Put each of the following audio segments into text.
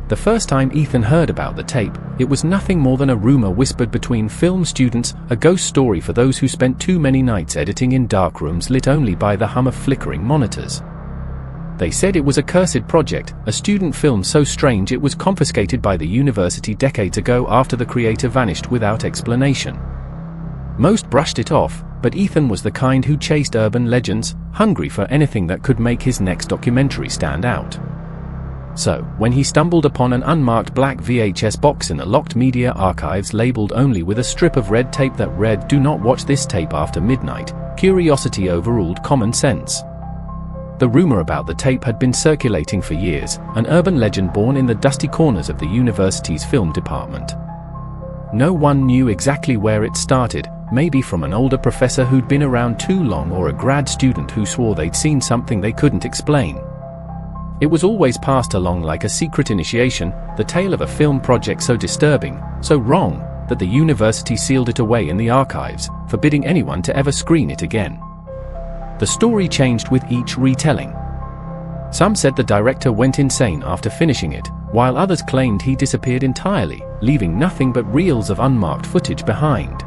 The first time Ethan heard about the tape, it was nothing more than a rumor whispered between film students, a ghost story for those who spent too many nights editing in dark rooms lit only by the hum of flickering monitors. They said it was a cursed project, a student film so strange it was confiscated by the university decades ago after the creator vanished without explanation. Most brushed it off, but Ethan was the kind who chased urban legends, hungry for anything that could make his next documentary stand out. So, when he stumbled upon an unmarked black VHS box in a locked media archives labeled only with a strip of red tape that read "Do not watch this tape after midnight," curiosity overruled common sense. The rumor about the tape had been circulating for years, an urban legend born in the dusty corners of the university's film department. No one knew exactly where it started, maybe from an older professor who'd been around too long or a grad student who swore they'd seen something they couldn't explain. It was always passed along like a secret initiation, the tale of a film project so disturbing, so wrong, that the university sealed it away in the archives, forbidding anyone to ever screen it again. The story changed with each retelling. Some said the director went insane after finishing it, while others claimed he disappeared entirely, leaving nothing but reels of unmarked footage behind.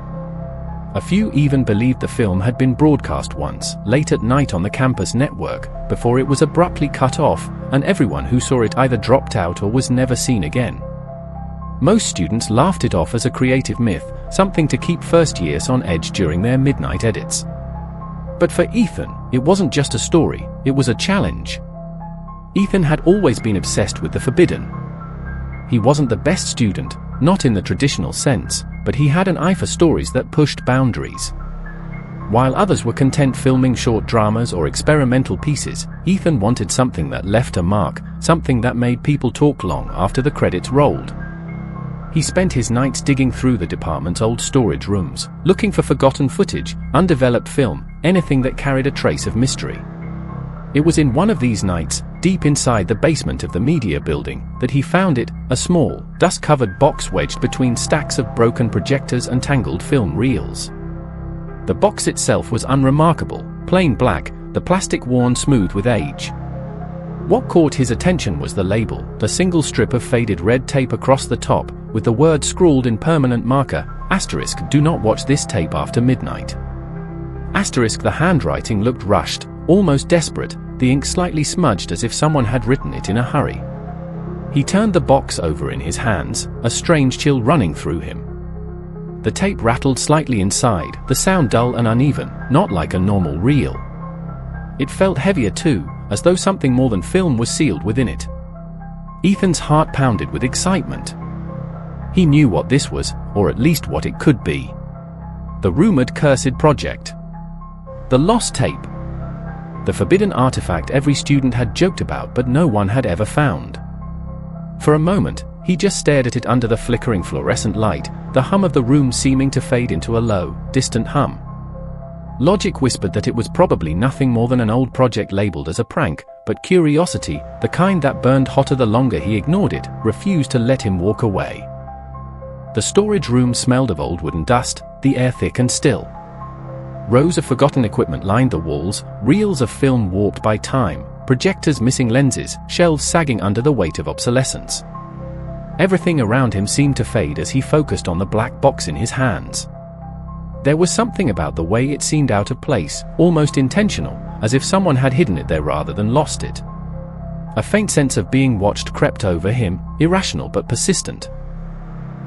A few even believed the film had been broadcast once, late at night on the campus network, before it was abruptly cut off, and everyone who saw it either dropped out or was never seen again. Most students laughed it off as a creative myth, something to keep first years on edge during their midnight edits. But for Ethan, it wasn't just a story, it was a challenge. Ethan had always been obsessed with the forbidden. He wasn't the best student, not in the traditional sense, but he had an eye for stories that pushed boundaries. While others were content filming short dramas or experimental pieces, Ethan wanted something that left a mark, something that made people talk long after the credits rolled. He spent his nights digging through the department's old storage rooms, looking for forgotten footage, undeveloped film, anything that carried a trace of mystery. It was in one of these nights, deep inside the basement of the media building, that he found it, a small, dust-covered box wedged between stacks of broken projectors and tangled film reels. The box itself was unremarkable, plain black, the plastic worn smooth with age. What caught his attention was the label, the single strip of faded red tape across the top, with the word scrawled in permanent marker, *, "Do not watch this tape after midnight." *, the handwriting looked rushed, almost desperate, the ink slightly smudged as if someone had written it in a hurry. He turned the box over in his hands, a strange chill running through him. The tape rattled slightly inside, the sound dull and uneven, not like a normal reel. It felt heavier too, as though something more than film was sealed within it. Ethan's heart pounded with excitement. He knew what this was, or at least what it could be. The rumored cursed project. The lost tape. The forbidden artifact every student had joked about but no one had ever found. For a moment, he just stared at it under the flickering fluorescent light, the hum of the room seeming to fade into a low, distant hum. Logic whispered that it was probably nothing more than an old project labeled as a prank, but curiosity, the kind that burned hotter the longer he ignored it, refused to let him walk away. The storage room smelled of old wood and dust, the air thick and still. Rows of forgotten equipment lined the walls, reels of film warped by time, projectors missing lenses, shelves sagging under the weight of obsolescence. Everything around him seemed to fade as he focused on the black box in his hands. There was something about the way it seemed out of place, almost intentional, as if someone had hidden it there rather than lost it. A faint sense of being watched crept over him, irrational but persistent.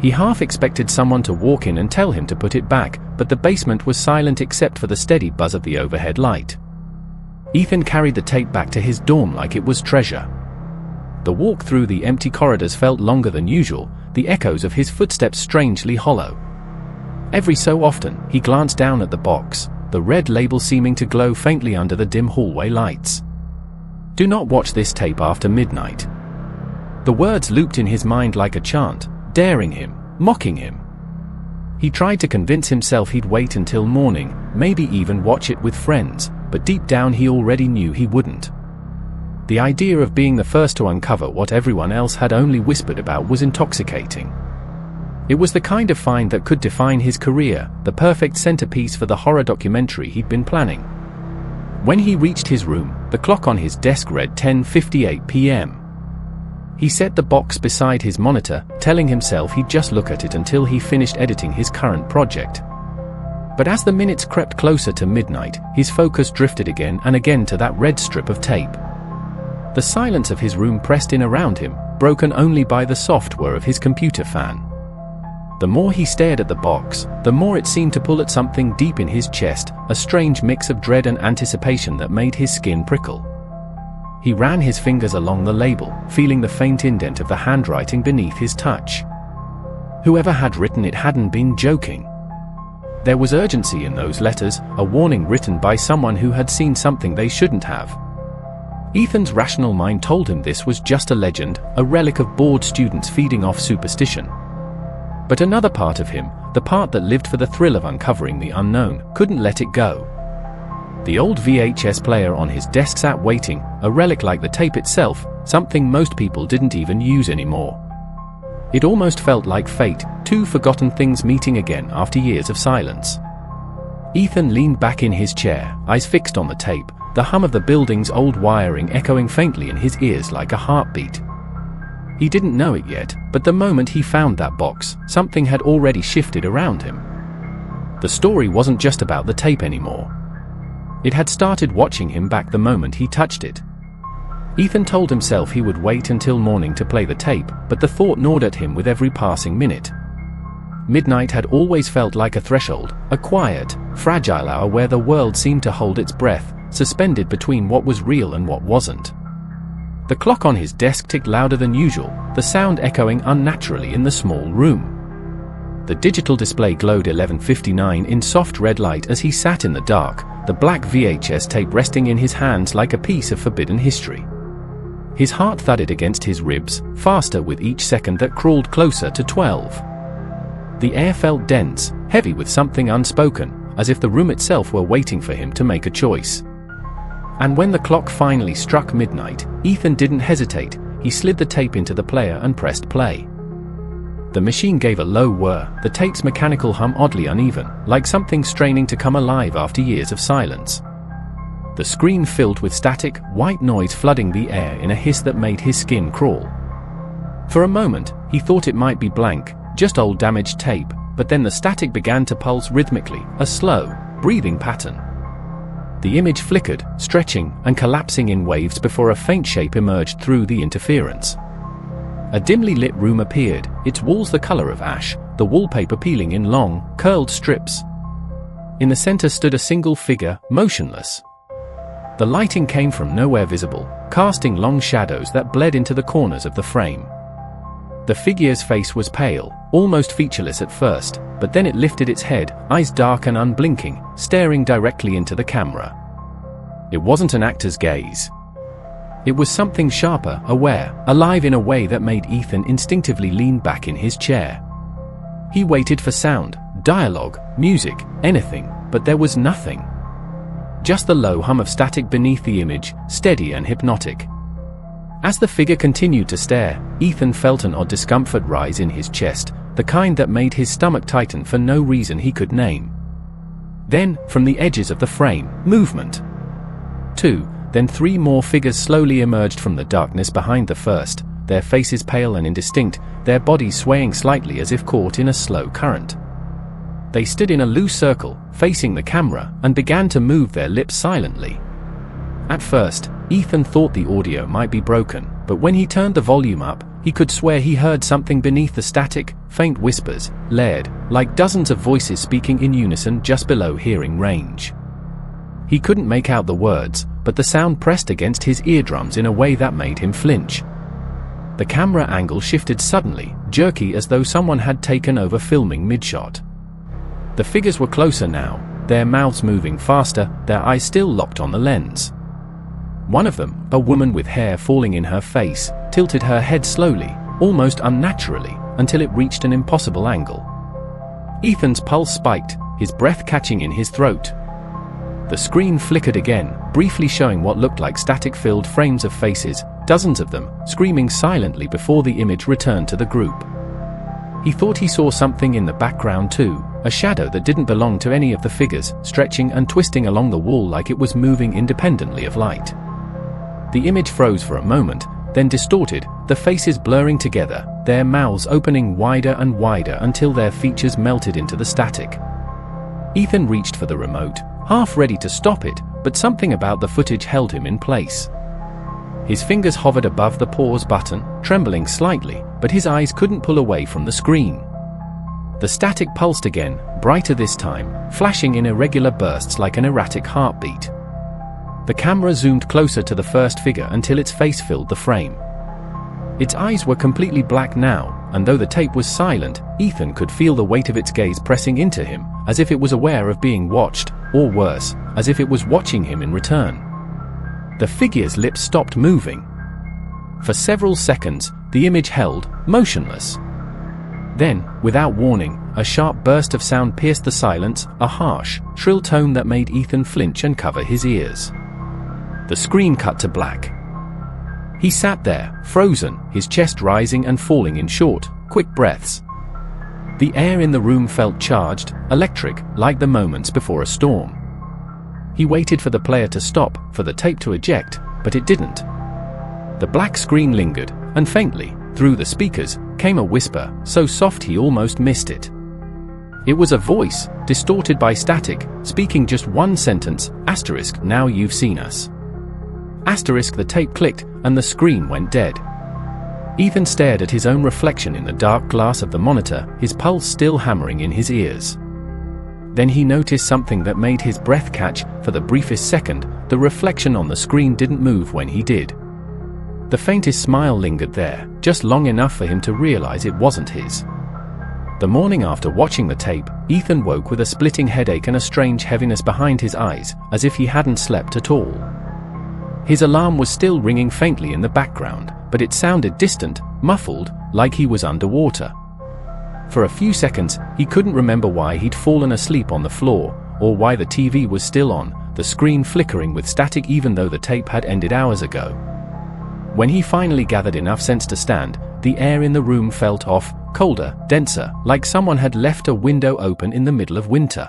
He half expected someone to walk in and tell him to put it back, but the basement was silent except for the steady buzz of the overhead light. Ethan carried the tape back to his dorm like it was treasure. The walk through the empty corridors felt longer than usual, the echoes of his footsteps strangely hollow. Every so often, he glanced down at the box, the red label seeming to glow faintly under the dim hallway lights. "Do not watch this tape after midnight." The words looped in his mind like a chant, daring him, mocking him. He tried to convince himself he'd wait until morning, maybe even watch it with friends, but deep down he already knew he wouldn't. The idea of being the first to uncover what everyone else had only whispered about was intoxicating. It was the kind of find that could define his career, the perfect centerpiece for the horror documentary he'd been planning. When he reached his room, the clock on his desk read 10:58 p.m. He set the box beside his monitor, telling himself he'd just look at it until he finished editing his current project. But as the minutes crept closer to midnight, his focus drifted again and again to that red strip of tape. The silence of his room pressed in around him, broken only by the soft whir of his computer fan. The more he stared at the box, the more it seemed to pull at something deep in his chest, a strange mix of dread and anticipation that made his skin prickle. He ran his fingers along the label, feeling the faint indent of the handwriting beneath his touch. Whoever had written it hadn't been joking. There was urgency in those letters, a warning written by someone who had seen something they shouldn't have. Ethan's rational mind told him this was just a legend, a relic of bored students feeding off superstition. But another part of him, the part that lived for the thrill of uncovering the unknown, couldn't let it go. The old VHS player on his desk sat waiting, a relic like the tape itself, something most people didn't even use anymore. It almost felt like fate, two forgotten things meeting again after years of silence. Ethan leaned back in his chair, eyes fixed on the tape, the hum of the building's old wiring echoing faintly in his ears like a heartbeat. He didn't know it yet, but the moment he found that box, something had already shifted around him. The story wasn't just about the tape anymore. It had started watching him back the moment he touched it. Ethan told himself he would wait until morning to play the tape, but the thought gnawed at him with every passing minute. Midnight had always felt like a threshold, a quiet, fragile hour where the world seemed to hold its breath, suspended between what was real and what wasn't. The clock on his desk ticked louder than usual, the sound echoing unnaturally in the small room. The digital display glowed 11:59 in soft red light as he sat in the dark, the black VHS tape resting in his hands like a piece of forbidden history. His heart thudded against his ribs, faster with each second that crawled closer to 12. The air felt dense, heavy with something unspoken, as if the room itself were waiting for him to make a choice. And when the clock finally struck midnight, Ethan didn't hesitate. He slid the tape into the player and pressed play. The machine gave a low whir, the tape's mechanical hum oddly uneven, like something straining to come alive after years of silence. The screen filled with static, white noise flooding the air in a hiss that made his skin crawl. For a moment, he thought it might be blank, just old damaged tape, but then the static began to pulse rhythmically, a slow, breathing pattern. The image flickered, stretching and collapsing in waves before a faint shape emerged through the interference. A dimly lit room appeared, its walls the color of ash, the wallpaper peeling in long, curled strips. In the center stood a single figure, motionless. The lighting came from nowhere visible, casting long shadows that bled into the corners of the frame. The figure's face was pale, almost featureless at first, but then it lifted its head, eyes dark and unblinking, staring directly into the camera. It wasn't an actor's gaze. It was something sharper, aware, alive in a way that made Ethan instinctively lean back in his chair. He waited for sound, dialogue, music, anything, but there was nothing. Just the low hum of static beneath the image, steady and hypnotic. As the figure continued to stare, Ethan felt an odd discomfort rise in his chest, the kind that made his stomach tighten for no reason he could name. Then, from the edges of the frame, movement. 2, then 3 more figures slowly emerged from the darkness behind the first, their faces pale and indistinct, their bodies swaying slightly as if caught in a slow current. They stood in a loose circle, facing the camera, and began to move their lips silently. At first, Ethan thought the audio might be broken, but when he turned the volume up, he could swear he heard something beneath the static, faint whispers, layered, like dozens of voices speaking in unison just below hearing range. He couldn't make out the words, but the sound pressed against his eardrums in a way that made him flinch. The camera angle shifted suddenly, jerky as though someone had taken over filming mid-shot. The figures were closer now, their mouths moving faster, their eyes still locked on the lens. One of them, a woman with hair falling in her face, tilted her head slowly, almost unnaturally, until it reached an impossible angle. Ethan's pulse spiked, his breath catching in his throat. The screen flickered again, briefly showing what looked like static-filled frames of faces, dozens of them, screaming silently before the image returned to the group. He thought he saw something in the background too, a shadow that didn't belong to any of the figures, stretching and twisting along the wall like it was moving independently of light. The image froze for a moment, then distorted, the faces blurring together, their mouths opening wider and wider until their features melted into the static. Ethan reached for the remote, half ready to stop it, but something about the footage held him in place. His fingers hovered above the pause button, trembling slightly, but his eyes couldn't pull away from the screen. The static pulsed again, brighter this time, flashing in irregular bursts like an erratic heartbeat. The camera zoomed closer to the first figure until its face filled the frame. Its eyes were completely black now, and though the tape was silent, Ethan could feel the weight of its gaze pressing into him, as if it was aware of being watched, or worse, as if it was watching him in return. The figure's lips stopped moving. For several seconds, the image held, motionless. Then, without warning, a sharp burst of sound pierced the silence, a harsh, shrill tone that made Ethan flinch and cover his ears. The screen cut to black. He sat there, frozen, his chest rising and falling in short, quick breaths. The air in the room felt charged, electric, like the moments before a storm. He waited for the player to stop, for the tape to eject, but it didn't. The black screen lingered, and faintly, through the speakers, came a whisper, so soft he almost missed it. It was a voice, distorted by static, speaking just one sentence, *, now you've seen us. *, the tape clicked, and the screen went dead. Ethan stared at his own reflection in the dark glass of the monitor, his pulse still hammering in his ears. Then he noticed something that made his breath catch. For the briefest second, the reflection on the screen didn't move when he did. The faintest smile lingered there, just long enough for him to realize it wasn't his. The morning after watching the tape, Ethan woke with a splitting headache and a strange heaviness behind his eyes, as if he hadn't slept at all. His alarm was still ringing faintly in the background, but it sounded distant, muffled, like he was underwater. For a few seconds, he couldn't remember why he'd fallen asleep on the floor, or why the TV was still on, the screen flickering with static even though the tape had ended hours ago. When he finally gathered enough sense to stand, the air in the room felt off, colder, denser, like someone had left a window open in the middle of winter.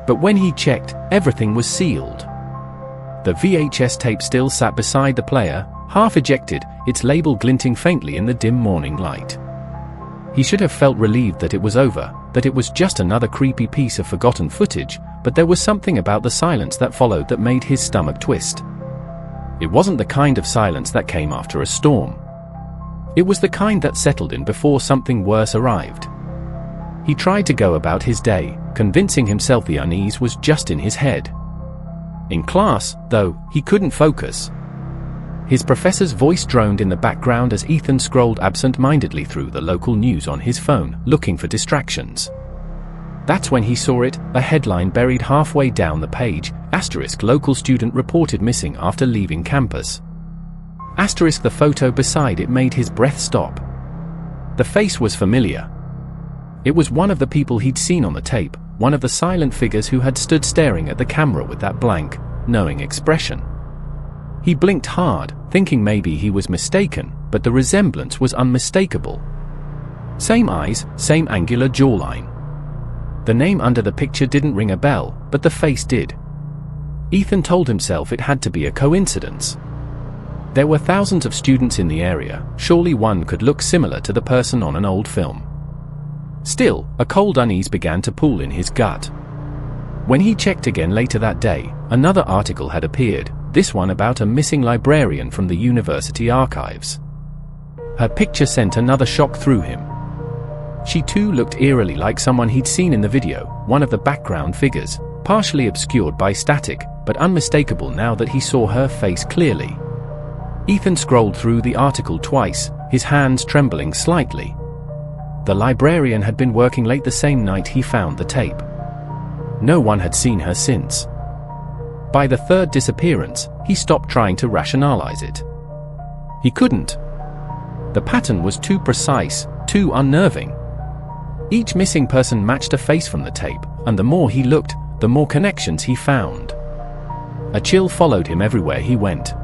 But when he checked, everything was sealed. The VHS tape still sat beside the player, half ejected, its label glinting faintly in the dim morning light. He should have felt relieved that it was over, that it was just another creepy piece of forgotten footage, but there was something about the silence that followed that made his stomach twist. It wasn't the kind of silence that came after a storm. It was the kind that settled in before something worse arrived. He tried to go about his day, convincing himself the unease was just in his head. In class, though, he couldn't focus. His professor's voice droned in the background as Ethan scrolled absent-mindedly through the local news on his phone, looking for distractions. That's when he saw it, a headline buried halfway down the page, * local student reported missing after leaving campus. * the photo beside it made his breath stop. The face was familiar. It was one of the people he'd seen on the tape, one of the silent figures who had stood staring at the camera with that blank, knowing expression. He blinked hard, thinking maybe he was mistaken, but the resemblance was unmistakable. Same eyes, same angular jawline. The name under the picture didn't ring a bell, but the face did. Ethan told himself it had to be a coincidence. There were thousands of students in the area, surely one could look similar to the person on an old film. Still, a cold unease began to pool in his gut. When he checked again later that day, another article had appeared, this one about a missing librarian from the university archives. Her picture sent another shock through him. She too looked eerily like someone he'd seen in the video, one of the background figures, partially obscured by static, but unmistakable now that he saw her face clearly. Ethan scrolled through the article twice, his hands trembling slightly. The librarian had been working late the same night he found the tape. No one had seen her since. By the third disappearance, he stopped trying to rationalize it. He couldn't. The pattern was too precise, too unnerving. Each missing person matched a face from the tape, and the more he looked, the more connections he found. A chill followed him everywhere he went.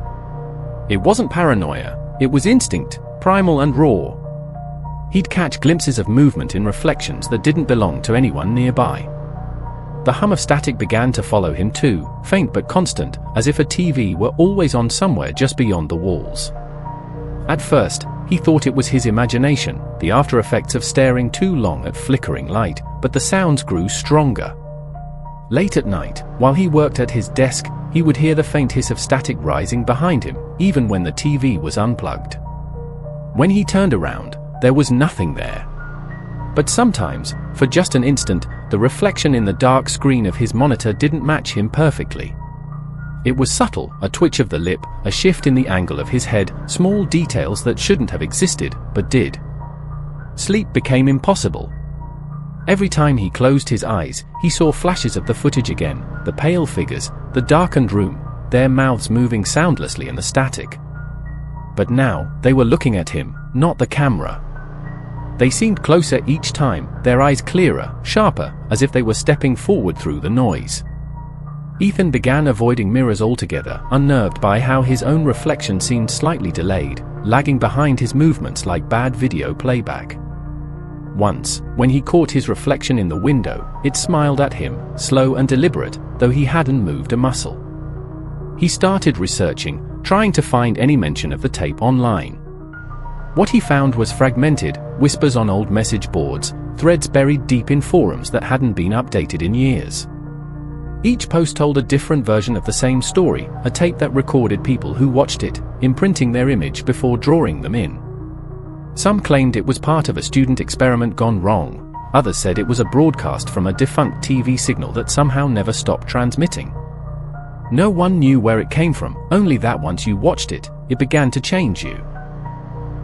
It wasn't paranoia, it was instinct, primal and raw. He'd catch glimpses of movement in reflections that didn't belong to anyone nearby. The hum of static began to follow him too, faint but constant, as if a TV were always on somewhere just beyond the walls. At first, he thought it was his imagination, the after effects of staring too long at flickering light, but the sounds grew stronger. Late at night, while he worked at his desk, he would hear the faint hiss of static rising behind him, even when the TV was unplugged. When he turned around, there was nothing there. But sometimes, for just an instant, the reflection in the dark screen of his monitor didn't match him perfectly. It was subtle, a twitch of the lip, a shift in the angle of his head, small details that shouldn't have existed, but did. Sleep became impossible. Every time he closed his eyes, he saw flashes of the footage again, the pale figures, the darkened room, their mouths moving soundlessly in the static. But now, they were looking at him, not the camera. They seemed closer each time, their eyes clearer, sharper, as if they were stepping forward through the noise. Ethan began avoiding mirrors altogether, unnerved by how his own reflection seemed slightly delayed, lagging behind his movements like bad video playback. Once, when he caught his reflection in the window, it smiled at him, slow and deliberate, though he hadn't moved a muscle. He started researching, trying to find any mention of the tape online. What he found was fragmented, whispers on old message boards, threads buried deep in forums that hadn't been updated in years. Each post told a different version of the same story, a tape that recorded people who watched it, imprinting their image before drawing them in. Some claimed it was part of a student experiment gone wrong, others said it was a broadcast from a defunct TV signal that somehow never stopped transmitting. No one knew where it came from, only that once you watched it, it began to change you.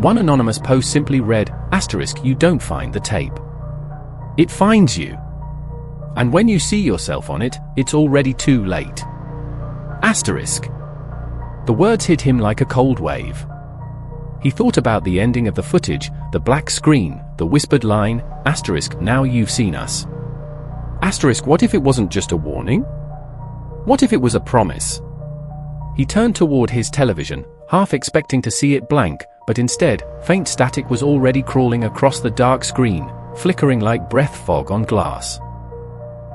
One anonymous post simply read, *, you don't find the tape. It finds you. And when you see yourself on it, it's already too late. *. The words hit him like a cold wave. He thought about the ending of the footage, the black screen, the whispered line, *, now you've seen us. *, what if it wasn't just a warning? What if it was a promise? He turned toward his television, half expecting to see it blank, but instead, faint static was already crawling across the dark screen, flickering like breath fog on glass.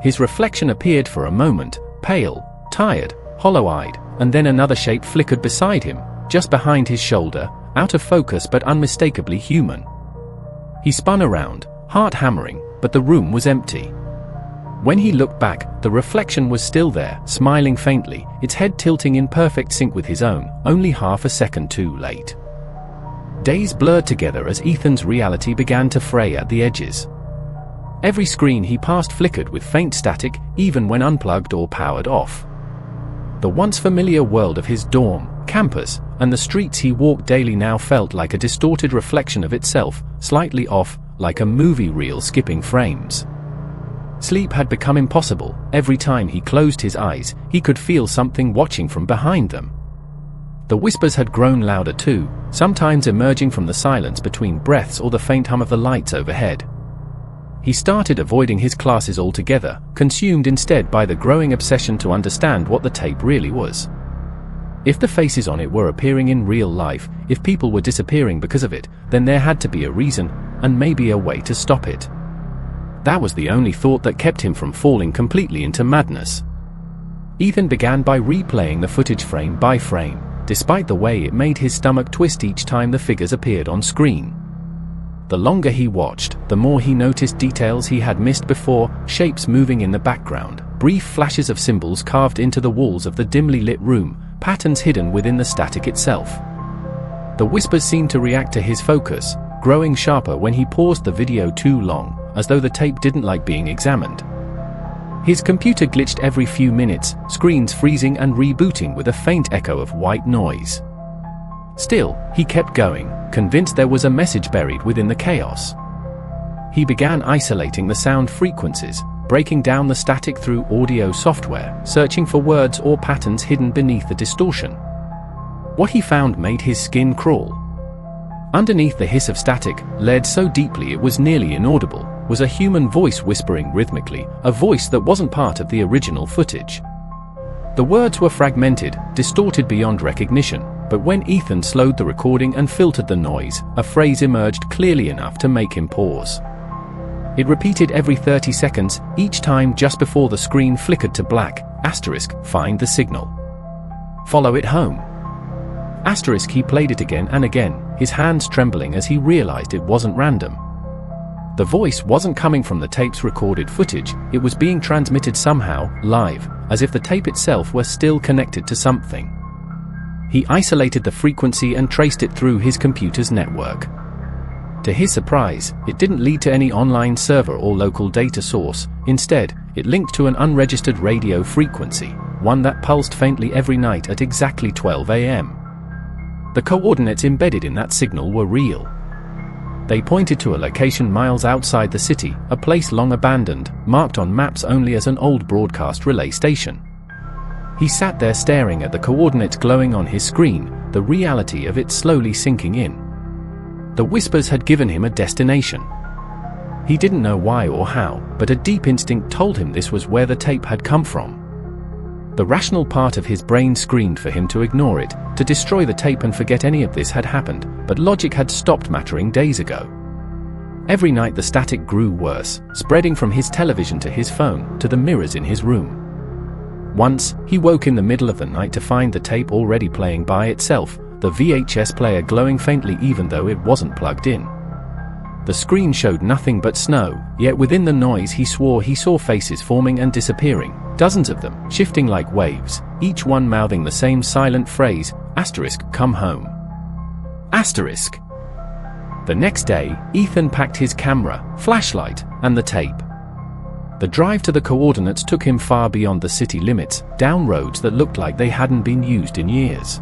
His reflection appeared for a moment, pale, tired, hollow-eyed, and then another shape flickered beside him, just behind his shoulder, out of focus but unmistakably human. He spun around, heart hammering, but the room was empty. When he looked back, the reflection was still there, smiling faintly, its head tilting in perfect sync with his own, only half a second too late. Days blurred together as Ethan's reality began to fray at the edges. Every screen he passed flickered with faint static, even when unplugged or powered off. The once familiar world of his dorm, campus, and the streets he walked daily now felt like a distorted reflection of itself, slightly off, like a movie reel skipping frames. Sleep had become impossible. Every time he closed his eyes, he could feel something watching from behind them. The whispers had grown louder too, sometimes emerging from the silence between breaths or the faint hum of the lights overhead. He started avoiding his classes altogether, consumed instead by the growing obsession to understand what the tape really was. If the faces on it were appearing in real life, if people were disappearing because of it, then there had to be a reason, and maybe a way to stop it. That was the only thought that kept him from falling completely into madness. Ethan began by replaying the footage frame by frame, despite the way it made his stomach twist each time the figures appeared on screen. The longer he watched, the more he noticed details he had missed before, shapes moving in the background, brief flashes of symbols carved into the walls of the dimly lit room, patterns hidden within the static itself. The whispers seemed to react to his focus, growing sharper when he paused the video too long, as though the tape didn't like being examined. His computer glitched every few minutes, screens freezing and rebooting with a faint echo of white noise. Still, he kept going, convinced there was a message buried within the chaos. He began isolating the sound frequencies, breaking down the static through audio software, searching for words or patterns hidden beneath the distortion. What he found made his skin crawl. Underneath the hiss of static, laid so deeply it was nearly inaudible, was a human voice whispering rhythmically, a voice that wasn't part of the original footage. The words were fragmented, distorted beyond recognition, but when Ethan slowed the recording and filtered the noise, a phrase emerged clearly enough to make him pause. It repeated every 30 seconds, each time just before the screen flickered to black, *, find the signal. Follow it home. He played it again and again, his hands trembling as he realized it wasn't random. The voice wasn't coming from the tape's recorded footage, it was being transmitted somehow, live, as if the tape itself were still connected to something. He isolated the frequency and traced it through his computer's network. To his surprise, it didn't lead to any online server or local data source. Instead, it linked to an unregistered radio frequency, one that pulsed faintly every night at exactly 12 a.m. The coordinates embedded in that signal were real. They pointed to a location miles outside the city, a place long abandoned, marked on maps only as an old broadcast relay station. He sat there staring at the coordinates glowing on his screen, the reality of it slowly sinking in. The whispers had given him a destination. He didn't know why or how, but a deep instinct told him this was where the tape had come from. The rational part of his brain screamed for him to ignore it, to destroy the tape and forget any of this had happened, but logic had stopped mattering days ago. Every night the static grew worse, spreading from his television to his phone, to the mirrors in his room. Once, he woke in the middle of the night to find the tape already playing by itself, the VHS player glowing faintly even though it wasn't plugged in. The screen showed nothing but snow, yet within the noise he swore he saw faces forming and disappearing, dozens of them, shifting like waves, each one mouthing the same silent phrase, "come home." The next day, Ethan packed his camera, flashlight, and the tape. The drive to the coordinates took him far beyond the city limits, down roads that looked like they hadn't been used in years.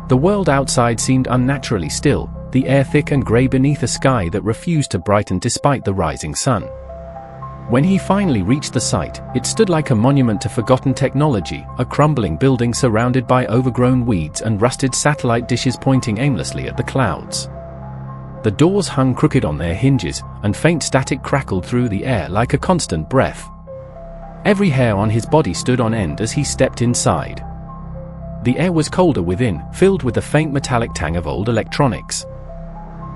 The world outside seemed unnaturally still, the air thick and grey beneath a sky that refused to brighten despite the rising sun. When he finally reached the site, it stood like a monument to forgotten technology, a crumbling building surrounded by overgrown weeds and rusted satellite dishes pointing aimlessly at the clouds. The doors hung crooked on their hinges, and faint static crackled through the air like a constant breath. Every hair on his body stood on end as he stepped inside. The air was colder within, filled with the faint metallic tang of old electronics.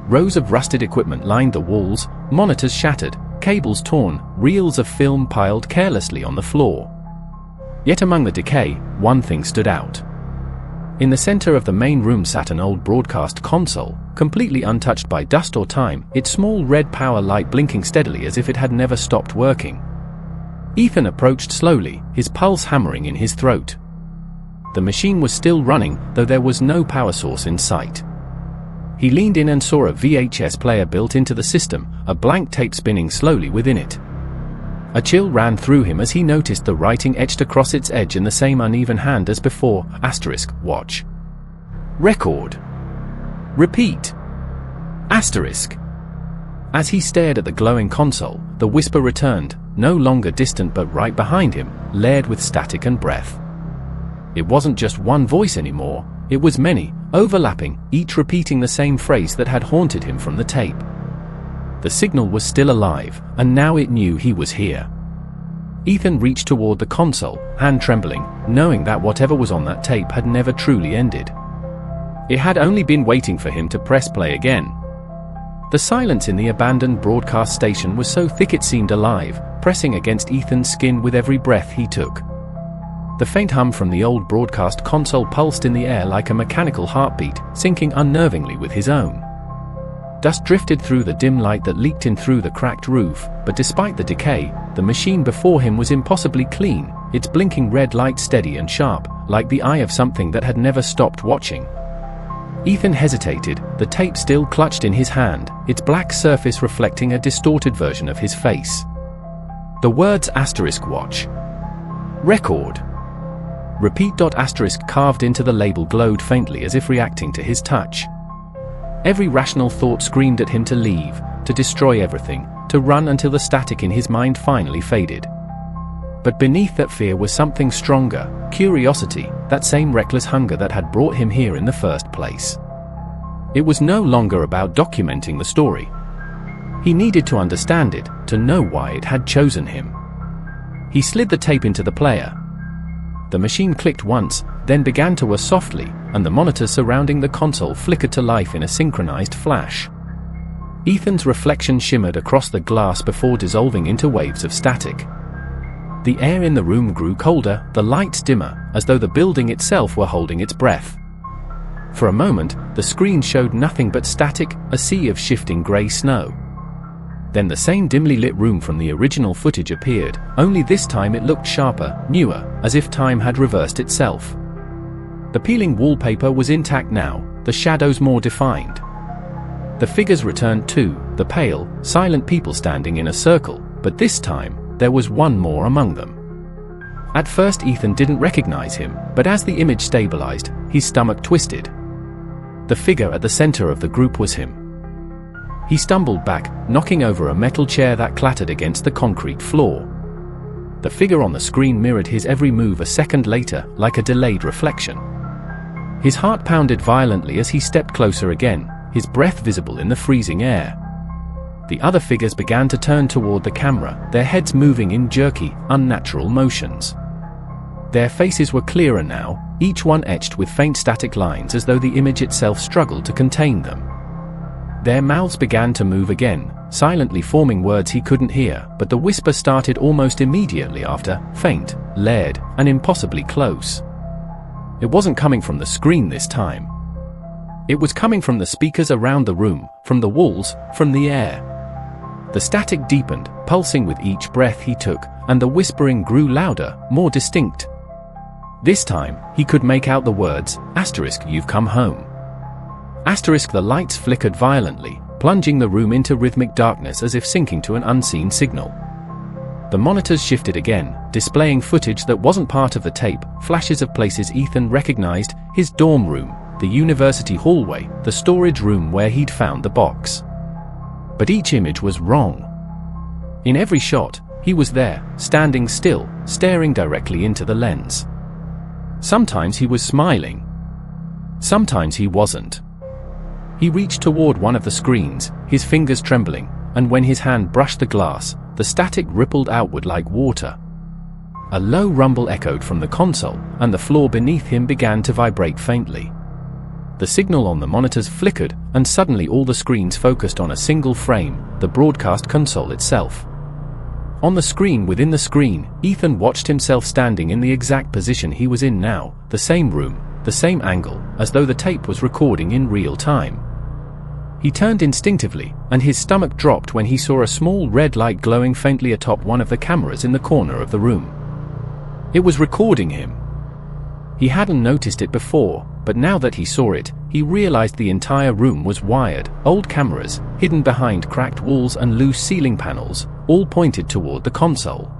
Rows of rusted equipment lined the walls, monitors shattered, cables torn, reels of film piled carelessly on the floor. Yet among the decay, one thing stood out. In the center of the main room sat an old broadcast console, completely untouched by dust or time, its small red power light blinking steadily as if it had never stopped working. Ethan approached slowly, his pulse hammering in his throat. The machine was still running, though there was no power source in sight. He leaned in and saw a VHS player built into the system, a blank tape spinning slowly within it. A chill ran through him as he noticed the writing etched across its edge in the same uneven hand as before, watch. Record. Repeat. As he stared at the glowing console, the whisper returned, no longer distant but right behind him, layered with static and breath. It wasn't just one voice anymore, it was many, overlapping, each repeating the same phrase that had haunted him from the tape. The signal was still alive, and now it knew he was here. Ethan reached toward the console, hand trembling, knowing that whatever was on that tape had never truly ended. It had only been waiting for him to press play again. The silence in the abandoned broadcast station was so thick it seemed alive, pressing against Ethan's skin with every breath he took. The faint hum from the old broadcast console pulsed in the air like a mechanical heartbeat, syncing unnervingly with his own. Dust drifted through the dim light that leaked in through the cracked roof, but despite the decay, the machine before him was impossibly clean, its blinking red light steady and sharp, like the eye of something that had never stopped watching. Ethan hesitated, the tape still clutched in his hand, its black surface reflecting a distorted version of his face. The words *watch. Record. Repeat. Carved into the label glowed faintly as if reacting to his touch. Every rational thought screamed at him to leave, to destroy everything, to run until the static in his mind finally faded. But beneath that fear was something stronger, curiosity, that same reckless hunger that had brought him here in the first place. It was no longer about documenting the story. He needed to understand it, to know why it had chosen him. He slid the tape into the player. The machine clicked once, then began to whir softly, and the monitors surrounding the console flickered to life in a synchronized flash. Ethan's reflection shimmered across the glass before dissolving into waves of static. The air in the room grew colder, the lights dimmer, as though the building itself were holding its breath. For a moment, the screen showed nothing but static, a sea of shifting grey snow. Then the same dimly lit room from the original footage appeared, only this time it looked sharper, newer, as if time had reversed itself. The peeling wallpaper was intact now, the shadows more defined. The figures returned too, the pale, silent people standing in a circle, but this time, there was one more among them. At first Ethan didn't recognize him, but as the image stabilized, his stomach twisted. The figure at the center of the group was him. He stumbled back, knocking over a metal chair that clattered against the concrete floor. The figure on the screen mirrored his every move a second later, like a delayed reflection. His heart pounded violently as he stepped closer again, his breath visible in the freezing air. The other figures began to turn toward the camera, their heads moving in jerky, unnatural motions. Their faces were clearer now, each one etched with faint static lines as though the image itself struggled to contain them. Their mouths began to move again, silently forming words he couldn't hear, but the whisper started almost immediately after, faint, layered, and impossibly close. It wasn't coming from the screen this time. It was coming from the speakers around the room, from the walls, from the air. The static deepened, pulsing with each breath he took, and the whispering grew louder, more distinct. This time, he could make out the words, *, you've come home. *, the lights flickered violently, plunging the room into rhythmic darkness as if syncing to an unseen signal. The monitors shifted again, displaying footage that wasn't part of the tape, flashes of places Ethan recognized, his dorm room, the university hallway, the storage room where he'd found the box. But each image was wrong. In every shot, he was there, standing still, staring directly into the lens. Sometimes he was smiling. Sometimes he wasn't. He reached toward one of the screens, his fingers trembling, and when his hand brushed the glass, the static rippled outward like water. A low rumble echoed from the console, and the floor beneath him began to vibrate faintly. The signal on the monitors flickered, and suddenly all the screens focused on a single frame, the broadcast console itself. On the screen within the screen, Ethan watched himself standing in the exact position he was in now, the same room, the same angle, as though the tape was recording in real time. He turned instinctively, and his stomach dropped when he saw a small red light glowing faintly atop one of the cameras in the corner of the room. It was recording him. He hadn't noticed it before, but now that he saw it, he realized the entire room was wired, old cameras, hidden behind cracked walls and loose ceiling panels, all pointed toward the console.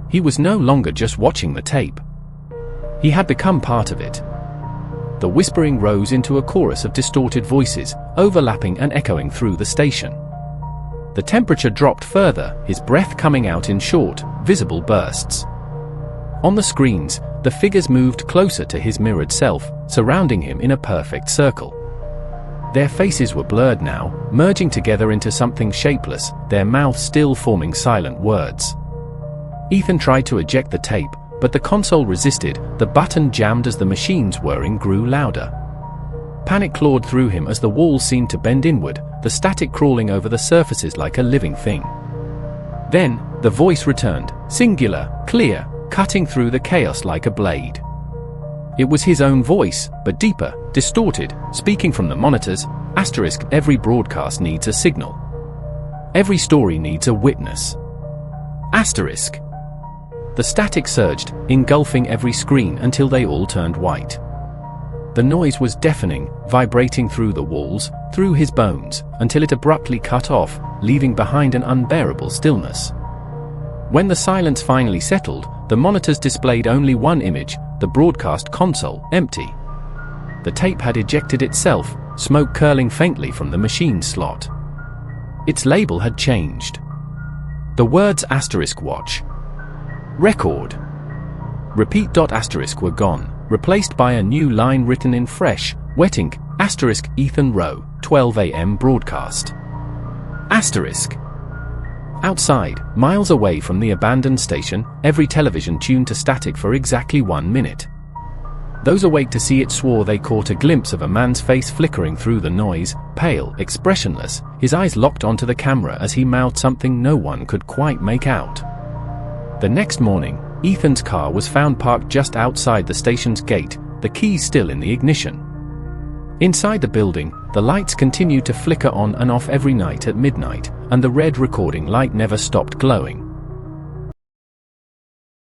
He was no longer just watching the tape. He had become part of it. The whispering rose into a chorus of distorted voices, overlapping and echoing through the station. The temperature dropped further, his breath coming out in short, visible bursts. On the screens, the figures moved closer to his mirrored self, surrounding him in a perfect circle. Their faces were blurred now, merging together into something shapeless, their mouths still forming silent words. Ethan tried to eject the tape, but the console resisted, the button jammed as the machine's whirring grew louder. Panic clawed through him as the walls seemed to bend inward, the static crawling over the surfaces like a living thing. Then, the voice returned, singular, clear, cutting through the chaos like a blade. It was his own voice, but deeper, distorted, speaking from the monitors, *, every broadcast needs a signal. Every story needs a witness. *. The static surged, engulfing every screen until they all turned white. The noise was deafening, vibrating through the walls, through his bones, until it abruptly cut off, leaving behind an unbearable stillness. When the silence finally settled, the monitors displayed only one image, the broadcast console, empty. The tape had ejected itself, smoke curling faintly from the machine slot. Its label had changed. The words *watch. Record. Repeat. * were gone, replaced by a new line written in fresh, wet ink, * Ethan Rowe, 12 a.m. broadcast. Outside, miles away from the abandoned station, every television tuned to static for exactly 1 minute. Those awake to see it swore they caught a glimpse of a man's face flickering through the noise, pale, expressionless, his eyes locked onto the camera as he mouthed something no one could quite make out. The next morning, Ethan's car was found parked just outside the station's gate, the keys still in the ignition. Inside the building, the lights continued to flicker on and off every night at midnight, and the red recording light never stopped glowing.